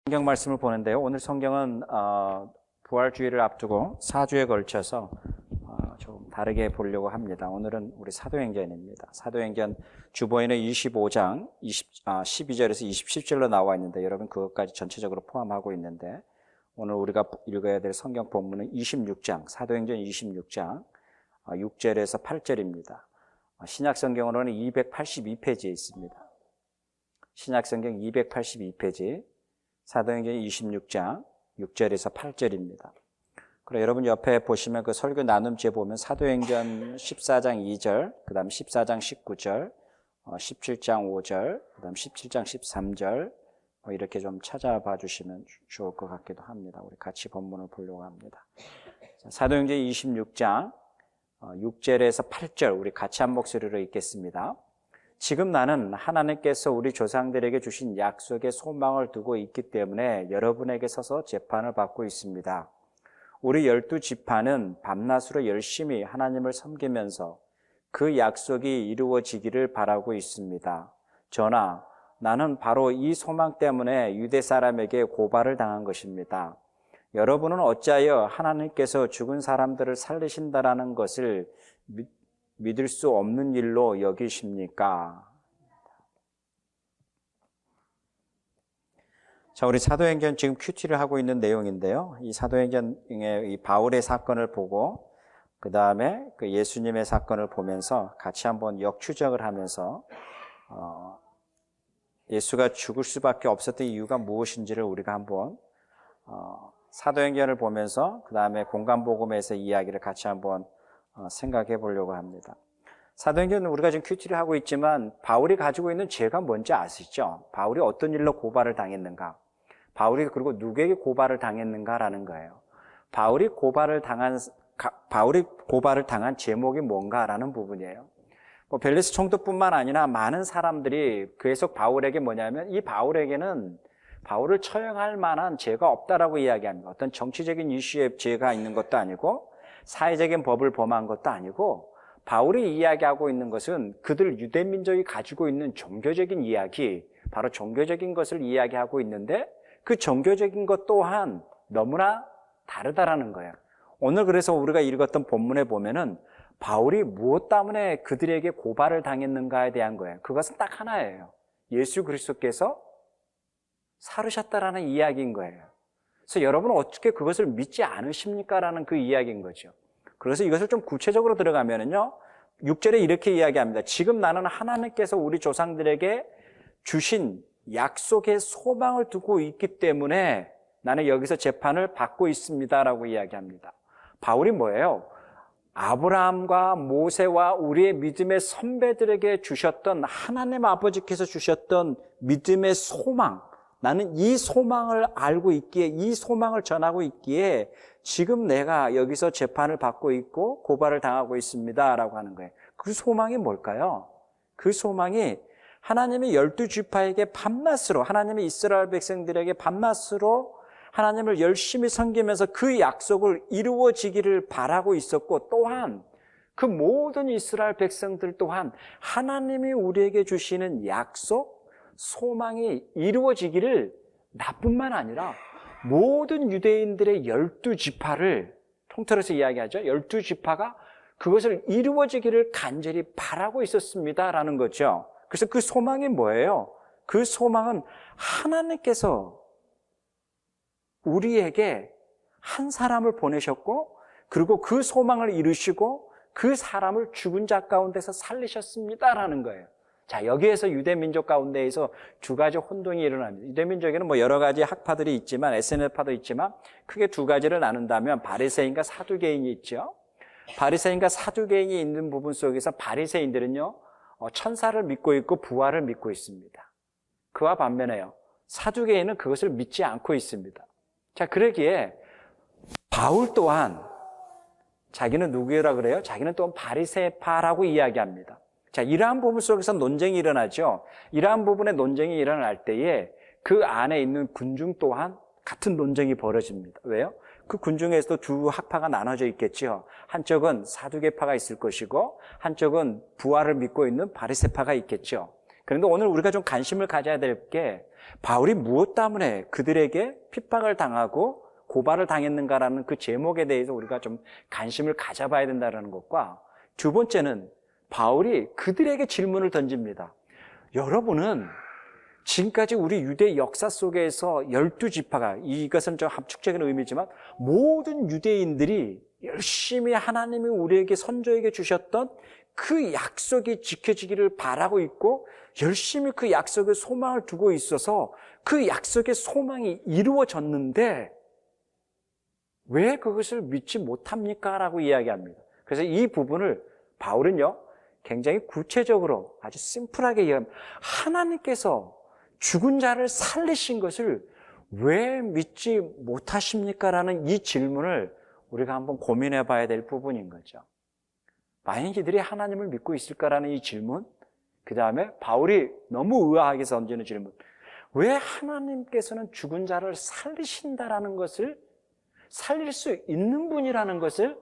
성경 말씀을 보는데요. 오늘 성경은 부활주의를 앞두고 4주에 걸쳐서 조금 다르게 보려고 합니다. 오늘은 우리 사도행전입니다. 사도행전 주보에는 25장 12절에서 27절로 나와 있는데 여러분 그것까지 전체적으로 포함하고 있는데 오늘 우리가 읽어야 될 성경 본문은 26장, 사도행전 26장 6절에서 8절입니다. 신약성경으로는 282페이지에 있습니다. 신약성경 282페이지, 사도행전 26장 6절에서 8절입니다. 그리고 여러분 옆에 보시면 그 설교 나눔지에 보면 사도행전 14장 2절, 그 다음 14장 19절, 17장 5절, 그 다음 17장 13절 이렇게 좀 찾아봐 주시면 좋을 것 같기도 합니다. 우리 같이 본문을 보려고 합니다. 사도행전 26장 6절에서 8절 우리 같이 한 목소리로 읽겠습니다. 지금 나는 하나님께서 우리 조상들에게 주신 약속의 소망을 두고 있기 때문에 여러분에게 서서 재판을 받고 있습니다. 우리 12지파는 밤낮으로 열심히 하나님을 섬기면서 그 약속이 이루어지기를 바라고 있습니다. 저나 나는 바로 이 소망 때문에 유대 사람에게 고발을 당한 것입니다. 여러분은 어찌하여 하나님께서 죽은 사람들을 살리신다라는 것을 믿을 수 없는 일로 여기십니까? 자, 우리 사도행전 지금 큐티를 하고 있는 내용인데요. 이 사도행전의 이 바울의 사건을 보고 그 다음에 그 예수님의 사건을 보면서 같이 한번 역추적을 하면서 예수가 죽을 수밖에 없었던 이유가 무엇인지를 우리가 한번 사도행전을 보면서 그 다음에 공간복음에서 이야기를 같이 한번 생각해 보려고 합니다. 사도행전은 우리가 지금 큐티를 하고 있지만 바울이 가지고 있는 죄가 뭔지 아시죠? 바울이 어떤 일로 고발을 당했는가? 바울이 그리고 누구에게 고발을 당했는가라는 거예요. 바울이 고발을 당한 제목이 뭔가라는 부분이에요. 벨리스 총독뿐만 아니라 많은 사람들이 계속 바울에게 뭐냐면 이 바울에게는 바울을 처형할 만한 죄가 없다라고 이야기합니다. 어떤 정치적인 이슈에 죄가 있는 것도 아니고 사회적인 법을 범한 것도 아니고 바울이 이야기하고 있는 것은 그들 유대민족이 가지고 있는 종교적인 이야기, 바로 종교적인 것을 이야기하고 있는데 그 종교적인 것 또한 너무나 다르다라는 거예요. 오늘 그래서 우리가 읽었던 본문에 보면은 바울이 무엇 때문에 그들에게 고발을 당했는가에 대한 거예요. 그것은 딱 하나예요. 예수 그리스도께서 살으셨다라는 이야기인 거예요. 그래서 여러분은 어떻게 그것을 믿지 않으십니까? 라는 그 이야기인 거죠. 그래서 이것을 좀 구체적으로 들어가면은요, 6절에 이렇게 이야기합니다. 지금 나는 하나님께서 우리 조상들에게 주신 약속의 소망을 두고 있기 때문에 나는 여기서 재판을 받고 있습니다라고 이야기합니다. 바울이 뭐예요? 아브라함과 모세와 우리의 믿음의 선배들에게 주셨던 하나님 아버지께서 주셨던 믿음의 소망, 나는 이 소망을 알고 있기에 이 소망을 전하고 있기에 지금 내가 여기서 재판을 받고 있고 고발을 당하고 있습니다라고 하는 거예요. 그 소망이 뭘까요? 그 소망이 하나님이 12지파에게 밤낮으로 하나님이 이스라엘 백성들에게 밤낮으로 하나님을 열심히 섬기면서 그 약속을 이루어지기를 바라고 있었고 또한 그 모든 이스라엘 백성들 또한 하나님이 우리에게 주시는 약속, 소망이 이루어지기를 나뿐만 아니라 모든 유대인들의 12지파를 통틀어서 이야기하죠. 12지파가 그것을 이루어지기를 간절히 바라고 있었습니다라는 거죠. 그래서 그 소망이 뭐예요? 그 소망은 하나님께서 우리에게 한 사람을 보내셨고 그리고 그 소망을 이루시고 그 사람을 죽은 자 가운데서 살리셨습니다라는 거예요. 자, 여기에서 유대민족 가운데에서 두 가지 혼동이 일어납니다. 유대민족에는 뭐 여러 가지 학파들이 있지만 SNF파도 있지만 크게 두 가지를 나눈다면 바리새인과 사두개인이 있죠. 바리새인과 사두개인이 있는 부분 속에서 바리새인들은요 천사를 믿고 있고 부활을 믿고 있습니다. 그와 반면에요 사두개인은 그것을 믿지 않고 있습니다. 자, 그러기에 바울 또한 자기는 누구라 그래요? 자기는 또한 바리새파라고 이야기합니다. 자, 이러한 부분 속에서 논쟁이 일어나죠. 이러한 부분의 논쟁이 일어날 때에 그 안에 있는 군중 또한 같은 논쟁이 벌어집니다. 왜요? 그 군중에서도 두 학파가 나눠져 있겠죠. 한쪽은 사두개파가 있을 것이고 한쪽은 부활을 믿고 있는 바리새파가 있겠죠. 그런데 오늘 우리가 좀 관심을 가져야 될 게 바울이 무엇 때문에 그들에게 핍박을 당하고 고발을 당했는가라는 그 제목에 대해서 우리가 좀 관심을 가져봐야 된다는 것과 두 번째는 바울이 그들에게 질문을 던집니다. 여러분은 지금까지 우리 유대 역사 속에서 12지파가, 이것은 좀 함축적인 의미지만 모든 유대인들이 열심히 하나님이 우리에게 선조에게 주셨던 그 약속이 지켜지기를 바라고 있고 열심히 그 약속에 소망을 두고 있어서 그 약속의 소망이 이루어졌는데 왜 그것을 믿지 못합니까? 라고 이야기합니다. 그래서 이 부분을 바울은요 굉장히 구체적으로 아주 심플하게 이야기합니다. 하나님께서 죽은 자를 살리신 것을 왜 믿지 못하십니까? 라는 이 질문을 우리가 한번 고민해 봐야 될 부분인 거죠. 만약 이들이 하나님을 믿고 있을까라는 이 질문, 그 다음에 바울이 너무 의아하게 던지는 질문, 왜 하나님께서는 죽은 자를 살리신다라는 것을, 살릴 수 있는 분이라는 것을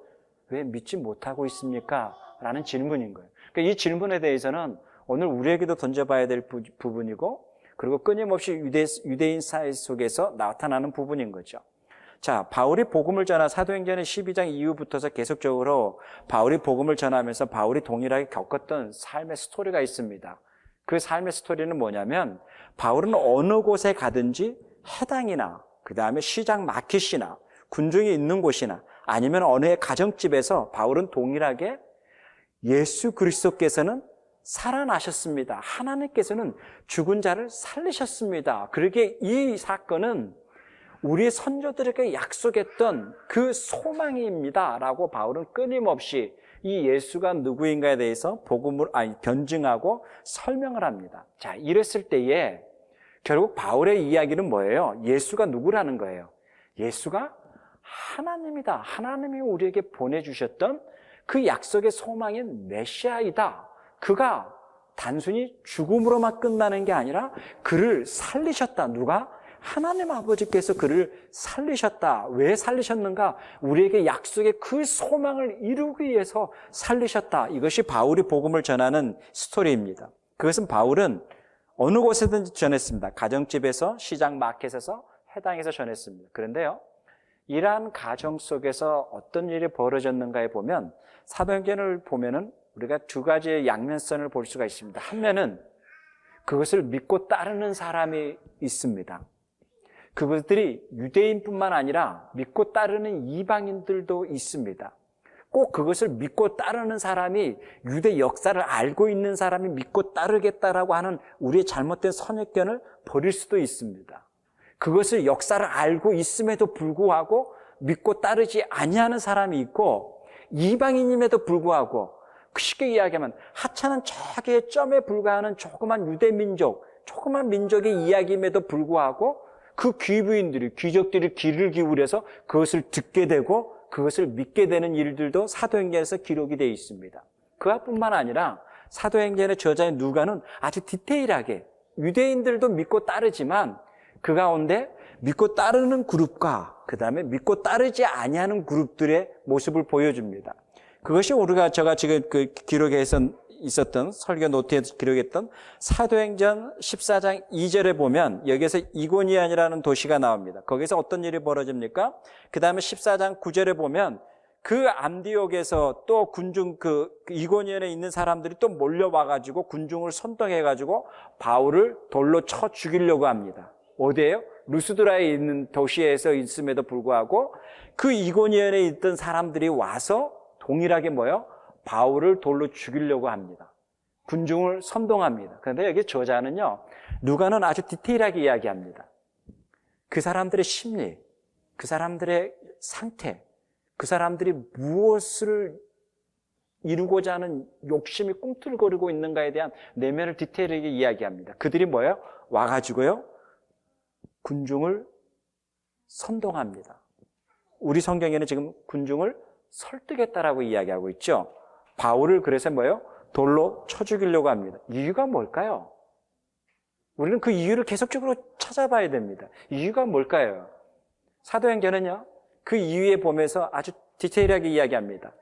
왜 믿지 못하고 있습니까? 라는 질문인 거예요. 그러니까 이 질문에 대해서는 오늘 우리에게도 던져봐야 될 부분이고, 그리고 끊임없이 유대인 사회 속에서 나타나는 부분인 거죠. 자, 바울이 복음을 전한 사도행전의 12장 이후부터서 계속적으로 바울이 복음을 전하면서 바울이 동일하게 겪었던 삶의 스토리가 있습니다. 그 삶의 스토리는 뭐냐면 바울은 어느 곳에 가든지 해당이나 그 다음에 시장 마켓이나 군중이 있는 곳이나 아니면 어느 가정집에서 바울은 동일하게 예수 그리스도께서는 살아나셨습니다. 하나님께서는 죽은 자를 살리셨습니다. 그러기에 이 사건은 우리의 선조들에게 약속했던 그 소망입니다. 라고 바울은 끊임없이 이 예수가 누구인가에 대해서 변증하고 설명을 합니다. 자, 이랬을 때에 결국 바울의 이야기는 뭐예요? 예수가 누구라는 거예요? 예수가 하나님이다. 하나님이 우리에게 보내주셨던 그 약속의 소망인 메시아이다. 그가 단순히 죽음으로만 끝나는 게 아니라 그를 살리셨다. 누가? 하나님 아버지께서 그를 살리셨다. 왜 살리셨는가? 우리에게 약속의 그 소망을 이루기 위해서 살리셨다. 이것이 바울이 복음을 전하는 스토리입니다. 그것은 바울은 어느 곳에든지 전했습니다. 가정집에서, 시장 마켓에서, 해당에서 전했습니다. 그런데요, 이러한 가정 속에서 어떤 일이 벌어졌는가에 보면 사도행전을 보면은 우리가 두 가지의 양면성을 볼 수가 있습니다. 한 면은 그것을 믿고 따르는 사람이 있습니다. 그것들이 유대인뿐만 아니라 믿고 따르는 이방인들도 있습니다. 꼭 그것을 믿고 따르는 사람이 유대 역사를 알고 있는 사람이 믿고 따르겠다라고 하는 우리의 잘못된 선입견을 버릴 수도 있습니다. 그것을 역사를 알고 있음에도 불구하고 믿고 따르지 아니하는 사람이 있고 이방인임에도 불구하고 쉽게 이야기하면 하찮은 자기의 점에 불과하는 조그만 유대민족, 조그만 민족의 이야기임에도 불구하고 그 귀부인들이, 귀족들이 귀를 기울여서 그것을 듣게 되고 그것을 믿게 되는 일들도 사도행전에서 기록이 되어 있습니다. 그것뿐만 아니라 사도행전의 저자인 누가는 아주 디테일하게 유대인들도 믿고 따르지만 그 가운데 믿고 따르는 그룹과 그 다음에 믿고 따르지 아니하는 그룹들의 모습을 보여줍니다. 그것이 제가 지금 그 기록에 있었던 설교 노트에 기록했던 사도행전 14장 2절에 보면 여기서 이고니안이라는 도시가 나옵니다. 거기서 어떤 일이 벌어집니까? 그 다음에 14장 9절에 보면 그 안디옥에서 또 군중 이고니안에 있는 사람들이 또 몰려와가지고 군중을 선동해가지고 바울을 돌로 쳐 죽이려고 합니다. 어디예요? 루스드라에 있는 도시에서 있음에도 불구하고 그 이고니안에 있던 사람들이 와서 동일하게 바울을 돌로 죽이려고 합니다. 군중을 선동합니다. 그런데 여기 저자는요, 누가는 아주 디테일하게 이야기합니다. 그 사람들의 심리, 그 사람들의 상태, 그 사람들이 무엇을 이루고자 하는 욕심이 꿈틀거리고 있는가에 대한 내면을 디테일하게 이야기합니다. 그들이 와가지고요, 군중을 선동합니다. 우리 성경에는 지금 군중을 설득했다라고 이야기하고 있죠. 바울을 그래서 돌로 쳐 죽이려고 합니다. 이유가 뭘까요? 우리는 그 이유를 계속적으로 찾아봐야 됩니다. 이유가 뭘까요? 사도행전은요, 그 이유에 보면서 아주 디테일하게 이야기합니다.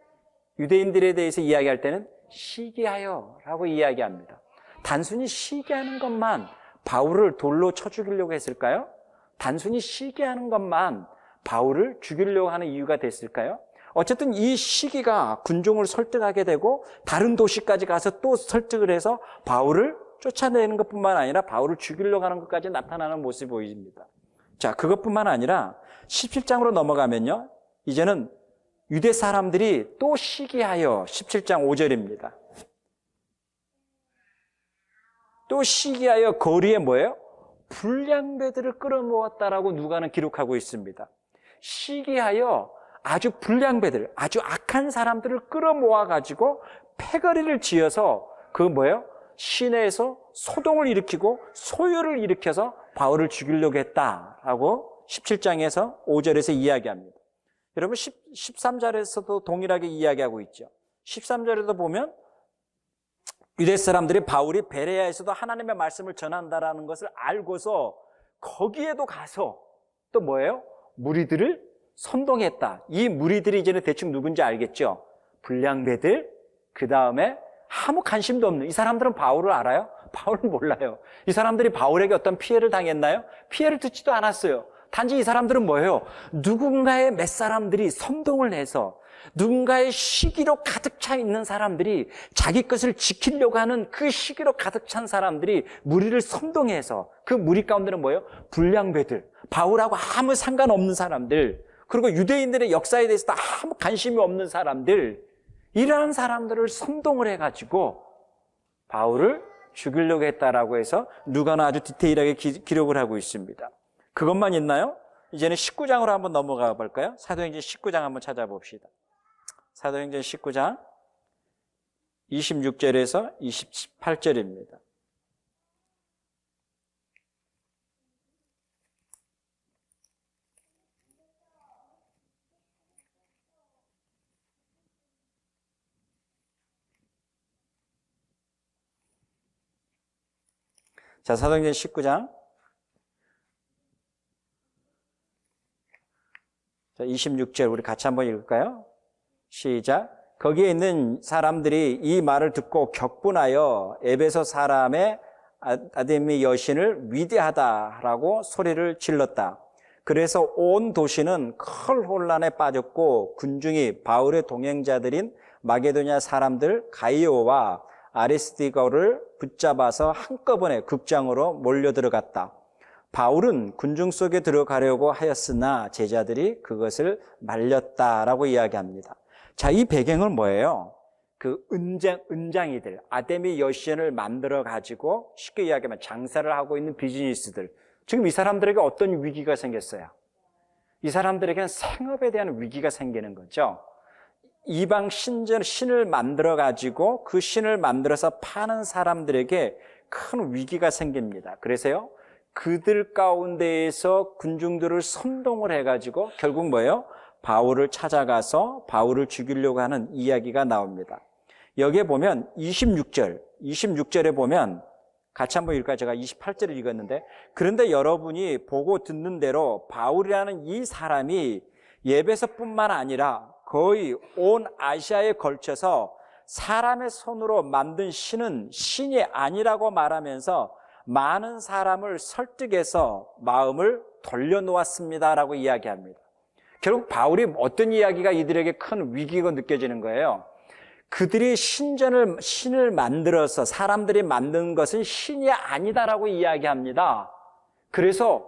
유대인들에 대해서 이야기할 때는 시기하여 라고 이야기합니다. 단순히 쉬게 하는 것만 바울을 돌로 쳐 죽이려고 했을까요? 단순히 쉬게 하는 것만 바울을 죽이려고 하는 이유가 됐을까요? 어쨌든 이 시기가 군중을 설득하게 되고 다른 도시까지 가서 또 설득을 해서 바울을 쫓아내는 것뿐만 아니라 바울을 죽이려고 하는 것까지 나타나는 모습이 보입니다. 자, 그것뿐만 아니라 17장으로 넘어가면요, 이제는 유대 사람들이 또 시기하여 17장 5절입니다. 또 시기하여 거리에 뭐예요? 불량배들을 끌어모았다라고 누가는 기록하고 있습니다. 시기하여 아주 불량배들, 아주 악한 사람들을 끌어모아가지고 패거리를 지어서 그 뭐예요? 시내에서 소동을 일으키고 소요를 일으켜서 바울을 죽이려고 했다라고 17장에서 5절에서 이야기합니다. 여러분 13절에서도 동일하게 이야기하고 있죠. 13절에도 보면 유대 사람들이 바울이 베레아에서도 하나님의 말씀을 전한다라는 것을 알고서 거기에도 가서 또 뭐예요? 무리들을 선동했다. 이 무리들이 이제는 대충 누군지 알겠죠? 불량배들, 그 다음에 아무 관심도 없는 이 사람들은 바울을 알아요? 바울은 몰라요. 이 사람들이 바울에게 어떤 피해를 당했나요? 피해를 듣지도 않았어요. 단지 이 사람들은 뭐예요? 누군가의 몇 사람들이 선동을 해서 누군가의 시기로 가득 차 있는 사람들이 자기 것을 지키려고 하는 그 시기로 가득 찬 사람들이 무리를 선동해서 그 무리 가운데는 뭐예요? 불량배들, 바울하고 아무 상관없는 사람들, 그리고 유대인들의 역사에 대해서도 아무 관심이 없는 사람들, 이러한 사람들을 선동을 해가지고 바울을 죽이려고 했다라고 해서 누가는 아주 디테일하게 기록을 하고 있습니다. 그것만 있나요? 이제는 19장으로 한번 넘어가 볼까요? 사도행전 19장 한번 찾아봅시다. 사도행전 19장 26절에서 28절입니다. 자, 사도행전 19장 26절 우리 같이 한번 읽을까요? 시작. 거기에 있는 사람들이 이 말을 듣고 격분하여 에베소 사람의 아데미 여신을 위대하다라고 소리를 질렀다. 그래서 온 도시는 큰 혼란에 빠졌고 군중이 바울의 동행자들인 마게도냐 사람들 가이오와 아리스티고를 붙잡아서 한꺼번에 극장으로 몰려들어갔다. 바울은 군중 속에 들어가려고 하였으나 제자들이 그것을 말렸다라고 이야기합니다. 자, 이 배경은 뭐예요? 그 은장이들, 아데미 여신을 만들어 가지고 쉽게 이야기하면 장사를 하고 있는 비즈니스들. 지금 이 사람들에게 어떤 위기가 생겼어요? 이 사람들에게는 생업에 대한 위기가 생기는 거죠. 이방 신을 만들어 가지고 그 신을 만들어서 파는 사람들에게 큰 위기가 생깁니다. 그래서요, 그들 가운데에서 군중들을 선동을 해가지고 결국 뭐예요? 바울을 찾아가서 바울을 죽이려고 하는 이야기가 나옵니다. 여기에 보면 26절에 보면 같이 한번 읽을까요? 제가 28절을 읽었는데, 그런데 여러분이 보고 듣는 대로 바울이라는 이 사람이 에베소뿐만 아니라 거의 온 아시아에 걸쳐서 사람의 손으로 만든 신은 신이 아니라고 말하면서 많은 사람을 설득해서 마음을 돌려놓았습니다라고 이야기합니다. 결국 바울이 어떤 이야기가 이들에게 큰 위기가 느껴지는 거예요. 그들이 신을 만들어서 사람들이 만든 것은 신이 아니다라고 이야기합니다. 그래서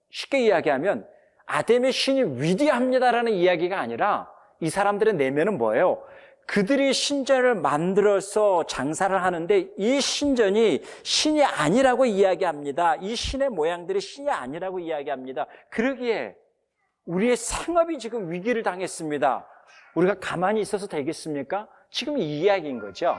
쉽게 이야기하면 아담의 신이 위대합니다라는 이야기가 아니라 이 사람들의 내면은 뭐예요? 그들이 신전을 만들어서 장사를 하는데 이 신전이 신이 아니라고 이야기합니다. 이 신의 모양들이 신이 아니라고 이야기합니다. 그러기에 우리의 생업이 지금 위기를 당했습니다. 우리가 가만히 있어서 되겠습니까? 지금 이 이야기인 거죠.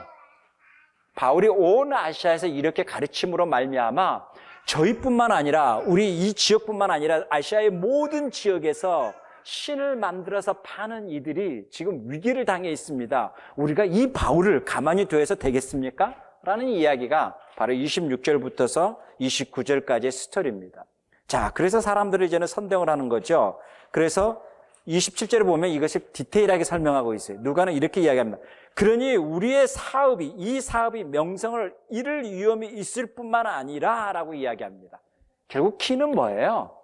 바울이 온 아시아에서 이렇게 가르침으로 말미암아 저희뿐만 아니라 우리 이 지역뿐만 아니라 아시아의 모든 지역에서 신을 만들어서 파는 이들이 지금 위기를 당해 있습니다. 우리가 이 바울을 가만히 둬서 되겠습니까? 라는 이야기가 바로 26절부터서 29절까지의 스토리입니다. 자, 그래서 사람들을 이제는 선동을 하는 거죠. 그래서 27절에 보면 이것을 디테일하게 설명하고 있어요. 누가는 이렇게 이야기합니다. 그러니 우리의 사업이, 이 사업이 명성을 잃을 위험이 있을 뿐만 아니라 라고 이야기합니다. 결국 키는 뭐예요?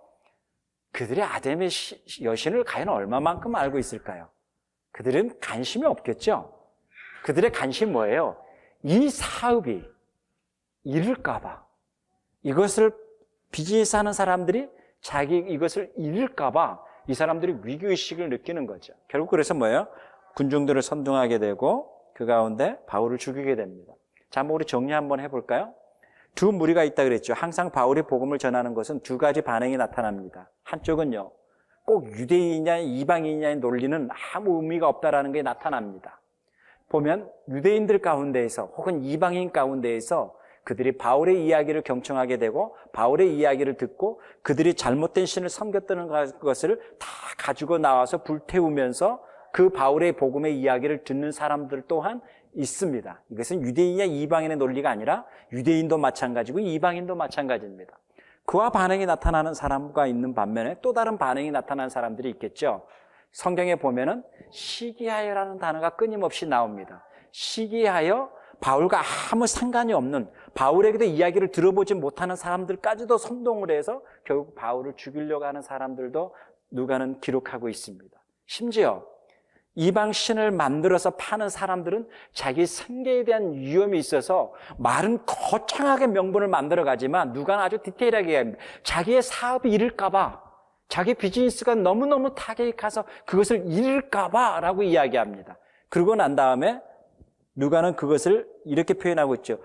그들이 아담의 여신을 과연 얼마만큼 알고 있을까요? 그들은 관심이 없겠죠. 그들의 관심이 뭐예요? 이 사업이 잃을까봐, 이것을 비즈니스 하는 사람들이 자기 이것을 잃을까봐 이 사람들이 위기의식을 느끼는 거죠. 결국 그래서 뭐예요? 군중들을 선동하게 되고 그 가운데 바울을 죽이게 됩니다. 자, 한번 우리 정리 한번 해볼까요? 두 무리가 있다 그랬죠. 항상 바울이 복음을 전하는 것은 두 가지 반응이 나타납니다. 한쪽은요, 꼭 유대인이냐 이방인이냐의 논리는 아무 의미가 없다라는 게 나타납니다. 보면 유대인들 가운데에서 혹은 이방인 가운데에서 그들이 바울의 이야기를 경청하게 되고 바울의 이야기를 듣고 그들이 잘못된 신을 섬겼다는 것을 다 가지고 나와서 불태우면서 그 바울의 복음의 이야기를 듣는 사람들 또한 있습니다. 이것은 유대인이냐 이방인의 논리가 아니라 유대인도 마찬가지고 이방인도 마찬가지입니다. 그와 반응이 나타나는 사람과 있는 반면에 또 다른 반응이 나타나는 사람들이 있겠죠. 성경에 보면은 시기하여라는 단어가 끊임없이 나옵니다. 시기하여, 바울과 아무 상관이 없는, 바울에게도 이야기를 들어보지 못하는 사람들까지도 선동을 해서 결국 바울을 죽이려고 하는 사람들도 누가는 기록하고 있습니다. 심지어 이방 신을 만들어서 파는 사람들은 자기 생계에 대한 위험이 있어서 말은 거창하게 명분을 만들어 가지만 누가는 아주 디테일하게 이야기합니다. 자기의 사업이 잃을까 봐, 자기 비즈니스가 너무너무 타격이 가서 그것을 잃을까 봐 라고 이야기합니다. 그러고 난 다음에 누가는 그것을 이렇게 표현하고 있죠.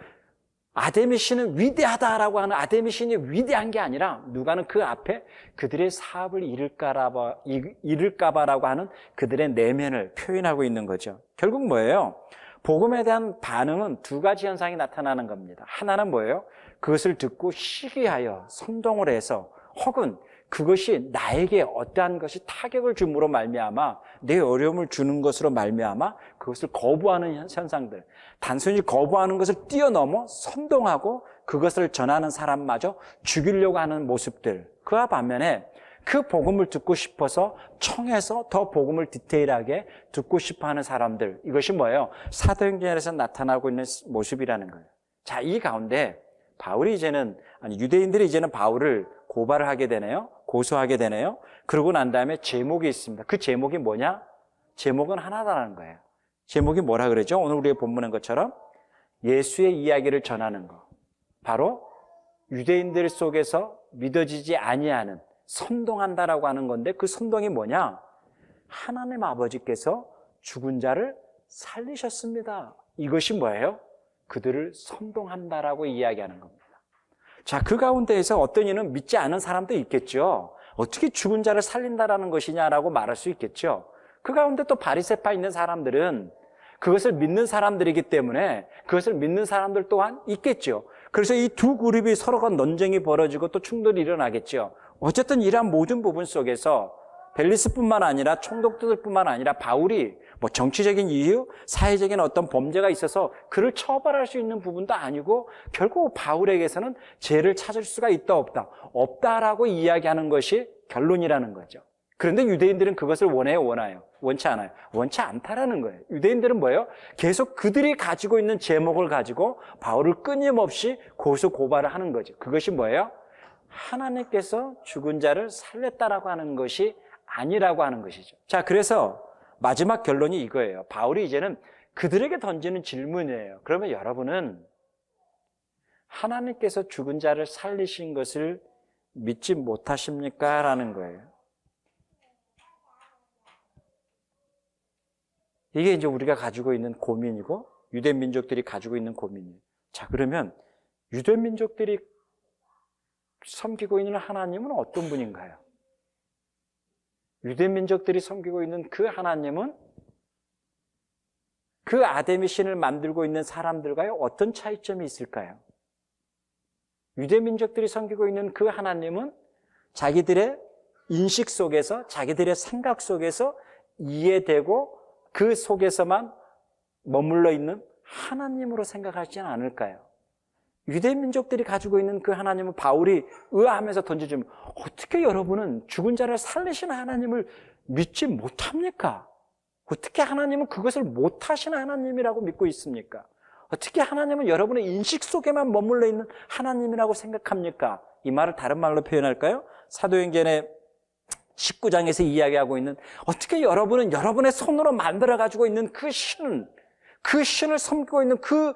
아데미 신은 위대하다라고 하는 아데미 신이 위대한 게 아니라 누가는 그 앞에 그들의 사업을 잃을까봐라고 하는 그들의 내면을 표현하고 있는 거죠. 결국 뭐예요? 복음에 대한 반응은 두 가지 현상이 나타나는 겁니다. 하나는 뭐예요? 그것을 듣고 시기하여 선동을 해서 혹은 그것이 나에게 어떠한 것이 타격을 줌으로 말미암아 내 어려움을 주는 것으로 말미암아 그것을 거부하는 현상들, 단순히 거부하는 것을 뛰어넘어 선동하고 그것을 전하는 사람마저 죽이려고 하는 모습들, 그와 반면에 그 복음을 듣고 싶어서 청해서 더 복음을 디테일하게 듣고 싶어하는 사람들, 이것이 뭐예요? 사도행전에서 나타나고 있는 모습이라는 거예요. 자, 이 가운데 바울이 유대인들이 이제는 바울을 고발을 하게 되네요. 고소하게 되네요. 그러고 난 다음에 제목이 있습니다. 그 제목이 뭐냐? 제목은 하나다라는 거예요. 제목이 뭐라 그러죠? 오늘 우리가 본문한 것처럼 예수의 이야기를 전하는 거. 바로 유대인들 속에서 믿어지지 아니하는, 선동한다라고 하는 건데 그 선동이 뭐냐? 하나님 아버지께서 죽은 자를 살리셨습니다. 이것이 뭐예요? 그들을 선동한다라고 이야기하는 겁니다. 자, 그 가운데에서 어떤 이는 믿지 않은 사람도 있겠죠. 어떻게 죽은 자를 살린다라는 것이냐라고 말할 수 있겠죠. 그 가운데 또 바리새파 있는 사람들은 그것을 믿는 사람들이기 때문에 그것을 믿는 사람들 또한 있겠죠. 그래서 이 두 그룹이 서로가 논쟁이 벌어지고 또 충돌이 일어나겠죠. 어쨌든 이러한 모든 부분 속에서 벨리스뿐만 아니라 총독들뿐만 아니라 바울이 정치적인 이유, 사회적인 어떤 범죄가 있어서 그를 처벌할 수 있는 부분도 아니고 결국 바울에게서는 죄를 찾을 수가 있다 없다, 없다라고 이야기하는 것이 결론이라는 거죠. 그런데 유대인들은 그것을 원해요, 원하요? 원치 않아요? 원치 않다라는 거예요. 유대인들은 뭐예요? 계속 그들이 가지고 있는 제목을 가지고 바울을 끊임없이 고소 고발을 하는 거죠. 그것이 뭐예요? 하나님께서 죽은 자를 살렸다라고 하는 것이 아니라고 하는 것이죠. 자, 그래서 마지막 결론이 이거예요. 바울이 이제는 그들에게 던지는 질문이에요. 그러면 여러분은 하나님께서 죽은 자를 살리신 것을 믿지 못하십니까? 라는 거예요. 이게 이제 우리가 가지고 있는 고민이고 유대 민족들이 가지고 있는 고민이에요. 자, 그러면 유대 민족들이 섬기고 있는 하나님은 어떤 분인가요? 유대 민족들이 섬기고 있는 그 하나님은 그 아데미 신을 만들고 있는 사람들과의 어떤 차이점이 있을까요? 유대 민족들이 섬기고 있는 그 하나님은 자기들의 인식 속에서, 자기들의 생각 속에서 이해되고 그 속에서만 머물러 있는 하나님으로 생각하지는 않을까요? 유대 민족들이 가지고 있는 그 하나님은 바울이 의아하면서 던져주면 어떻게 여러분은 죽은 자를 살리시는 하나님을 믿지 못합니까? 어떻게 하나님은 그것을 못하시는 하나님이라고 믿고 있습니까? 어떻게 하나님은 여러분의 인식 속에만 머물러 있는 하나님이라고 생각합니까? 이 말을 다른 말로 표현할까요? 사도행전의 19장에서 이야기하고 있는, 어떻게 여러분은 여러분의 손으로 만들어 가지고 있는 그 신을 섬기고 있는 그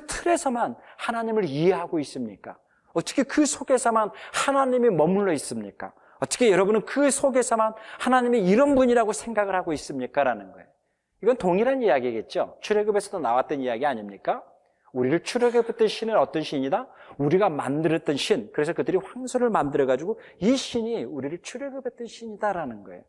틀에서만 하나님을 이해하고 있습니까? 어떻게 그 속에서만 하나님이 머물러 있습니까? 어떻게 여러분은 그 속에서만 하나님이 이런 분이라고 생각을 하고 있습니까? 라는 거예요. 이건 동일한 이야기겠죠. 출애굽에서도 나왔던 이야기 아닙니까? 우리를 출애굽했던 신은 어떤 신이다? 우리가 만들었던 신. 그래서 그들이 황소를 만들어가지고 이 신이 우리를 출애굽했던 신이다라는 거예요.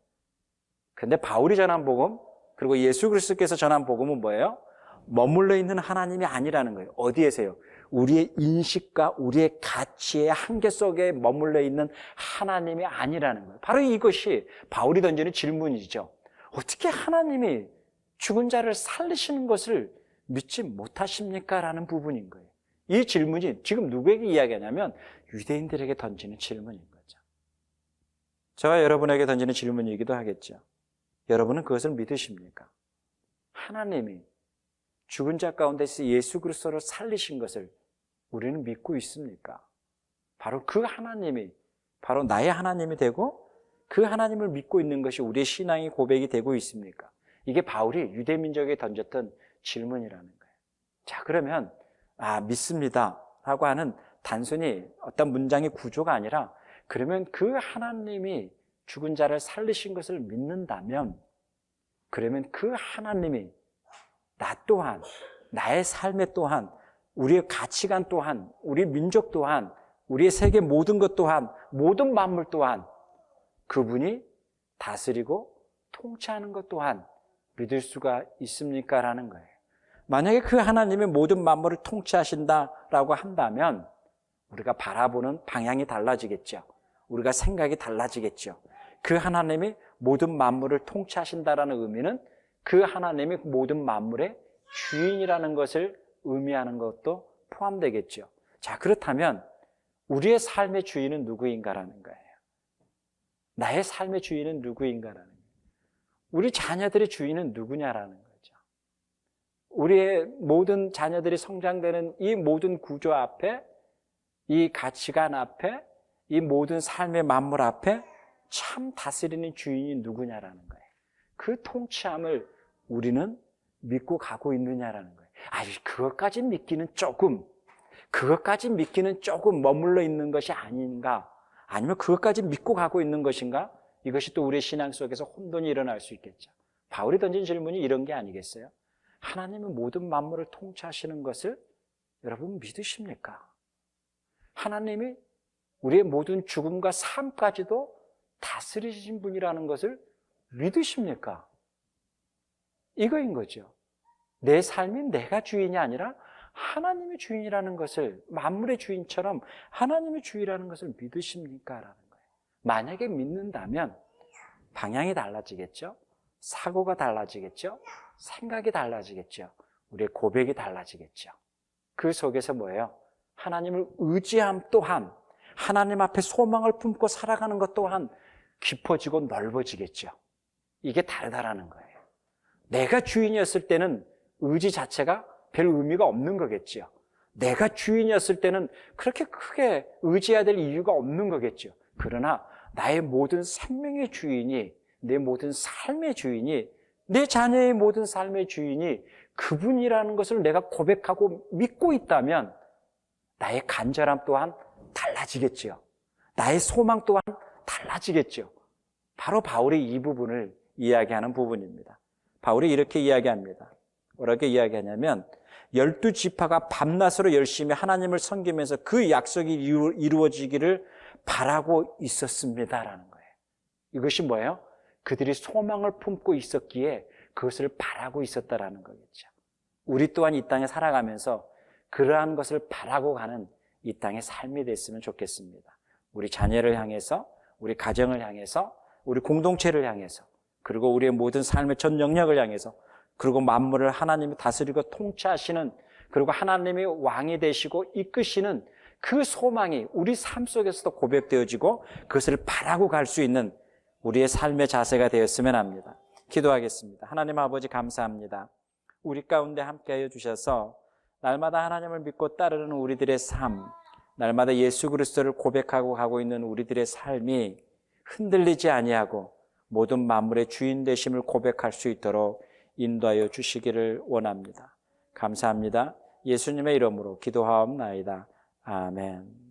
그런데 바울이 전한 복음, 그리고 예수 그리스도께서 전한 복음은 뭐예요? 머물러 있는 하나님이 아니라는 거예요. 어디에서요? 우리의 인식과 우리의 가치의 한계 속에 머물러 있는 하나님이 아니라는 거예요. 바로 이것이 바울이 던지는 질문이죠. 어떻게 하나님이 죽은 자를 살리시는 것을 믿지 못하십니까? 라는 부분인 거예요. 이 질문이 지금 누구에게 이야기하냐면 유대인들에게 던지는 질문인 거죠. 제가 여러분에게 던지는 질문이기도 하겠죠. 여러분은 그것을 믿으십니까? 하나님이 죽은 자 가운데서 예수 그리스도를 살리신 것을 우리는 믿고 있습니까? 바로 그 하나님이 바로 나의 하나님이 되고 그 하나님을 믿고 있는 것이 우리의 신앙의 고백이 되고 있습니까? 이게 바울이 유대민족에게 던졌던 질문이라는 거예요. 자, 그러면 믿습니다 라고 하는 단순히 어떤 문장의 구조가 아니라, 그러면 그 하나님이 죽은 자를 살리신 것을 믿는다면, 그러면 그 하나님이 나 또한, 나의 삶에 또한, 우리의 가치관 또한, 우리 민족 또한, 우리의 세계 모든 것 또한, 모든 만물 또한 그분이 다스리고 통치하는 것 또한 믿을 수가 있습니까? 라는 거예요. 만약에 그 하나님이 모든 만물을 통치하신다라고 한다면 우리가 바라보는 방향이 달라지겠죠. 우리가 생각이 달라지겠죠. 그 하나님이 모든 만물을 통치하신다라는 의미는 그 하나님이 모든 만물의 주인이라는 것을 의미하는 것도 포함되겠죠. 자, 그렇다면 우리의 삶의 주인은 누구인가라는 거예요. 나의 삶의 주인은 누구인가라는 거예요. 우리 자녀들의 주인은 누구냐라는 거죠. 우리의 모든 자녀들이 성장되는 이 모든 구조 앞에, 이 가치관 앞에, 이 모든 삶의 만물 앞에 참 다스리는 주인이 누구냐라는 거예요. 그 통치함을 우리는 믿고 가고 있느냐라는 거예요. 그것까지 믿기는 조금 머물러 있는 것이 아닌가? 아니면 그것까지 믿고 가고 있는 것인가? 이것이 또 우리의 신앙 속에서 혼돈이 일어날 수 있겠죠. 바울이 던진 질문이 이런 게 아니겠어요? 하나님은 모든 만물을 통치하시는 것을 여러분 믿으십니까? 하나님이 우리의 모든 죽음과 삶까지도 다스리신 분이라는 것을 믿으십니까? 이거인 거죠. 내 삶이 내가 주인이 아니라 하나님의 주인이라는 것을, 만물의 주인처럼 하나님의 주인이라는 것을 믿으십니까? 라는 거예요. 만약에 믿는다면 방향이 달라지겠죠? 사고가 달라지겠죠? 생각이 달라지겠죠? 우리의 고백이 달라지겠죠? 그 속에서 뭐예요? 하나님을 의지함 또한, 하나님 앞에 소망을 품고 살아가는 것 또한 깊어지고 넓어지겠죠? 이게 다르다라는 거예요. 내가 주인이었을 때는 의지 자체가 별 의미가 없는 거겠죠. 내가 주인이었을 때는 그렇게 크게 의지해야 될 이유가 없는 거겠죠. 그러나 나의 모든 생명의 주인이, 내 모든 삶의 주인이, 내 자녀의 모든 삶의 주인이 그분이라는 것을 내가 고백하고 믿고 있다면 나의 간절함 또한 달라지겠죠. 나의 소망 또한 달라지겠죠. 바로 바울이 이 부분을 이야기하는 부분입니다. 바울이 이렇게 이야기합니다. 뭐라고 이야기하냐면 12지파가 밤낮으로 열심히 하나님을 섬기면서 그 약속이 이루어지기를 바라고 있었습니다라는 거예요. 이것이 뭐예요? 그들이 소망을 품고 있었기에 그것을 바라고 있었다라는 거겠죠. 우리 또한 이 땅에 살아가면서 그러한 것을 바라고 가는 이 땅의 삶이 됐으면 좋겠습니다. 우리 자녀를 향해서, 우리 가정을 향해서, 우리 공동체를 향해서, 그리고 우리의 모든 삶의 전 영역을 향해서, 그리고 만물을 하나님이 다스리고 통치하시는, 그리고 하나님이 왕이 되시고 이끄시는 그 소망이 우리 삶 속에서도 고백되어지고 그것을 바라고 갈 수 있는 우리의 삶의 자세가 되었으면 합니다. 기도하겠습니다. 하나님 아버지 감사합니다. 우리 가운데 함께하여 주셔서 날마다 하나님을 믿고 따르는 우리들의 삶, 날마다 예수 그리스도를 고백하고 가고 있는 우리들의 삶이 흔들리지 아니하고 모든 만물의 주인 되심을 고백할 수 있도록 인도하여 주시기를 원합니다. 감사합니다. 예수님의 이름으로 기도하옵나이다. 아멘.